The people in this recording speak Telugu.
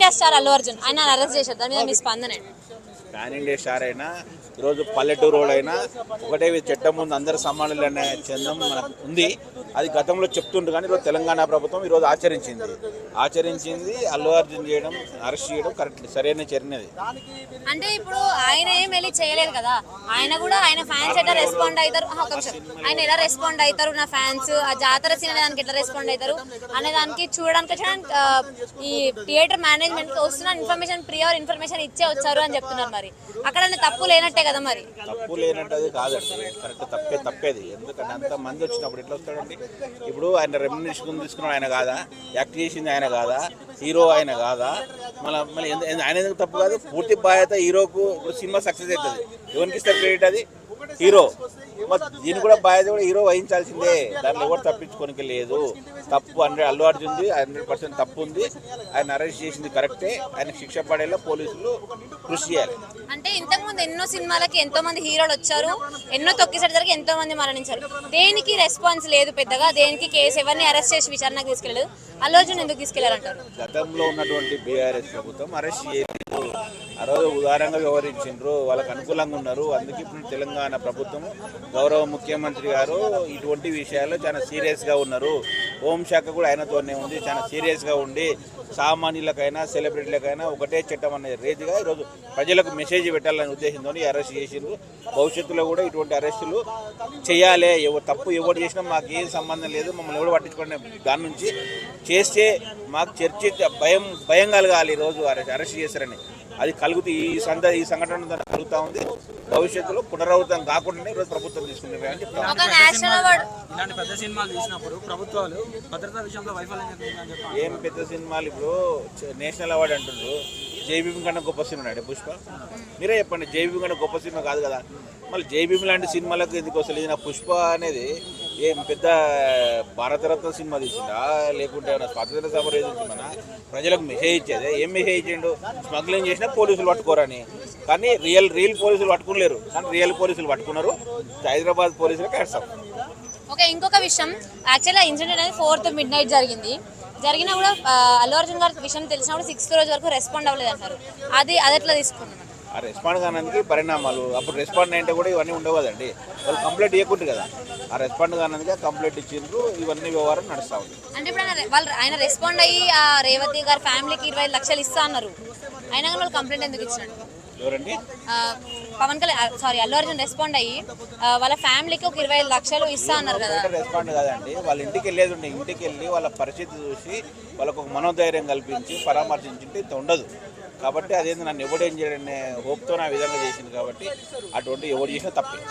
ఇండియా స్టార్ అల్లు అర్జున్ ఆయన అరెస్ట్ చేశారు, దాని మీద మీ స్పందన ఏంటి? పాన్ ఇండియా స్టార్ అయినా ఈరోజు పల్లెటూరు రోడ్ అయినా ఒకటే చట్టం ముందు అందరు సమానులు అనే చందం మనకు ఉంది. అది గతంలో చెప్తుండ్రు కానీ ఈరోజు తెలంగాణ ప్రభుత్వం ఈరోజు ఆచరించింది. అల్లు అర్జున్ చేయడం, అరెస్ట్ చేయడం కరెక్ట్, సరైన చర్యది. అంటే ఇప్పుడు ఆయన ఏం వెళ్ళి చేయలేదు కదా, ఆయన కూడా ఆయన ఫ్యాన్స్ ఎట్లా రెస్పాండ్ అవుతారు, ఆయన ఎలా రెస్పాండ్ అవుతారు, నా ఫ్యాన్స్ ఆ జాతర సీన్ అనే దానికి ఎట్లా రెస్పాండ్ అవుతారు అనే దానికి చూడడానికి ఈ థియేటర్ మేనేజ్మెంట్ కి వస్తున్న ఇన్ఫర్మేషన్ ప్రియర్ ఇన్ఫర్మేషన్ ఇచ్చే వచ్చారు అని చెప్తున్నారు. మరి అక్కడ తప్పు లేనట్టే కదా? మరి తప్పు లేనట్టది కాదండి, కరెక్ట్ తప్పేది. ఎందుకంటే అంత మంది వచ్చినప్పుడు ఎట్లా వస్తాడండి? ఇప్పుడు ఆయన రెమ్యునరేషన్ తీసుకున్నాడు ఆయన కాదా, యాక్ట్ చేసింది ఆయన కాదా, హీరో ఆయన కాదా? మళ్ళీ ఆయన ఎందుకు తప్పు కాదు? పూర్తి బాధ్యత హీరోకు. ఇప్పుడు సినిమా సక్సెస్ అవుతుంది, ఎవరికి ఇస్తారు క్రెడిట్? అది హీరో. దీన్ని కూడా బాధ్యత కూడా హీరో వహించాల్సిందే, దాంట్లో ఎవరు తప్పించుకోనికి లేదు. తప్పు అల్లు అర్జున్ది 100% తప్పు ఉంది. ఆయన అరెస్ట్ చేసింది కరెక్టే, ఆయన శిక్ష పడేలా పోలీసులు కృషి చేయాలి. అంటే ఇంతకుముందు ఎన్నో సినిమాలకి ఎంతో మంది హీరోలు వచ్చారు, ఎన్నో తొక్కిసరి జరిగి ఎంతో మంది మరణించారు. దేనికి రెస్పాన్స్ లేదు పెద్దగా, దేనికి కేసు ఎవరిని అరెస్ట్ చేసి విచారణకు తీసుకెళ్ళలేదు. అల్లు అర్జున్ ఎందుకు తీసుకెళ్లారంటారు? గతంలో ఉన్నటువంటి బీఆర్ఎస్ ప్రభుత్వం అరెస్ట్ చేయలేదు, ఆ రోజు ఉదారంగా వ్యవహరించారు, వాళ్ళకు అనుకూలంగా ఉన్నారు. అందుకే ఇప్పుడు తెలంగాణ ప్రభుత్వం గౌరవ ముఖ్యమంత్రి గారు ఇటువంటి విషయాల్లో చాలా సీరియస్గా ఉన్నారు. హోంశాఖ కూడా ఆయనతోనే ఉంది, చాలా సీరియస్గా ఉండి సామాన్యులకైనా సెలబ్రిటీలకైనా ఒకటే చట్టం అనే రీతిగా ఈరోజు ప్రజలకు మెసేజ్ పెట్టాలనే ఉద్దేశంతో అరెస్ట్ చేసిండ్రు. భవిష్యత్తులో కూడా ఇటువంటి అరెస్టులు చేయాలి. తప్పు ఎవరు చేసినా మాకు ఏం సంబంధం లేదు, మమ్మల్ని ఎవరు పట్టించుకునే దాని నుంచి చేస్తే మాకు భయం కలగాలి. ఈరోజు అరెస్ట్ చేశారని అది కలుగుతూ ఈ సంఘటన కలుగుతూ ఉంది. భవిష్యత్తులో పునరావృతం కాకుండానే ఈరోజు ప్రభుత్వం తీసుకుంటుంది అని చెప్తాను. ఇలాంటి పెద్ద సినిమాలు తీసినప్పుడు ప్రభుత్వాలు భద్రతా విషయంలో వైఫల్యం చెందుతుందని ఏం పెద్ద సినిమాలు ఇప్పుడు నేషనల్ అవార్డు అంటున్నారు. జైభీమ్ కన్నా గొప్ప సినిమా అండి పుష్ప? మీరే చెప్పండి, జైభీమ్ కన్నా గొప్ప సినిమా కాదు కదా. మళ్ళీ జైభీమ్ లాంటి సినిమాలకు ఎందుకు వస్తలేదు? నా పుష్ప అనేది ఏం పెద్ద భారతరత్న సినిమా తీసిందా, లేకుంటే స్వాతంత్ర సమర సినిమానా? ప్రజలకు మెసేజ్ ఇచ్చేదే. ఏం మెసేజ్ ఇచ్చిండు? స్మగ్లింగ్ చేసినా పోలీసులు పట్టుకోరని. కానీ రియల్ పోలీసులు పట్టుకోలేరు, కానీ రియల్ పోలీసులు పట్టుకున్నారు. హైదరాబాద్ పోలీసులకు యాడ్సాం. ఓకే, ఇంకొక విషయం, యాక్చువల్గా ఇన్సిడెంట్ అనేది 4th midnight జరిగినా కూడా అల్లు అర్జున్ గారి విషయం తెలిసినా కూడా 6th రోజు వరకు రెస్పాండ్ అవ్వలేదు అంటారు. అది ఎట్లా తీసుకున్నాం? ఆ రెస్పాండ్ కానందుకు పరిణామాలు. అప్పుడు రెస్పాండ్ అంటే కూడా ఇవన్నీ ఉండవు కదండి, వాళ్ళు కంప్లైంట్ ఇవ్వకుంటు కదా. ఆ రెస్పాండ్ కానందుకే కంప్లైంట్ ఇచ్చిండ్రు, ఇవన్నీ వ్యవహారం నడుస్తూ ఉంది. అంటే ఇప్పుడు ఆయన రెస్పాండ్ అయ్యి ఆ రేవతి గారి ఫ్యామిలీకి 25 లక్షలు ఇస్తా అన్నారు, అయినా కానీ వాళ్ళు కంప్లైంట్ ఎందుకు ఇచ్చినట్టు? ఎవరండి? అల్లు అర్జున్ రెస్పాండ్ అయ్యి వాళ్ళ ఫ్యామిలీకి ఒక 25 లక్షలు ఇస్తా అన్నారు కదా. రెస్పాండ్ కాదండి, వాళ్ళ ఇంటికి వెళ్ళేది ఉండే. ఇంటికి వెళ్ళి వాళ్ళ పరిస్థితి చూసి వాళ్ళకు ఒక మనోధైర్యం కల్పించి పరామర్శించుంటే ఇంత ఉండదు. కాబట్టి అదేంటి నన్ను ఎవడేం చేయడనే హోప్తో నా విధంగా చేసింది. కాబట్టి అటువంటి ఎవరు చేసినా తప్పే.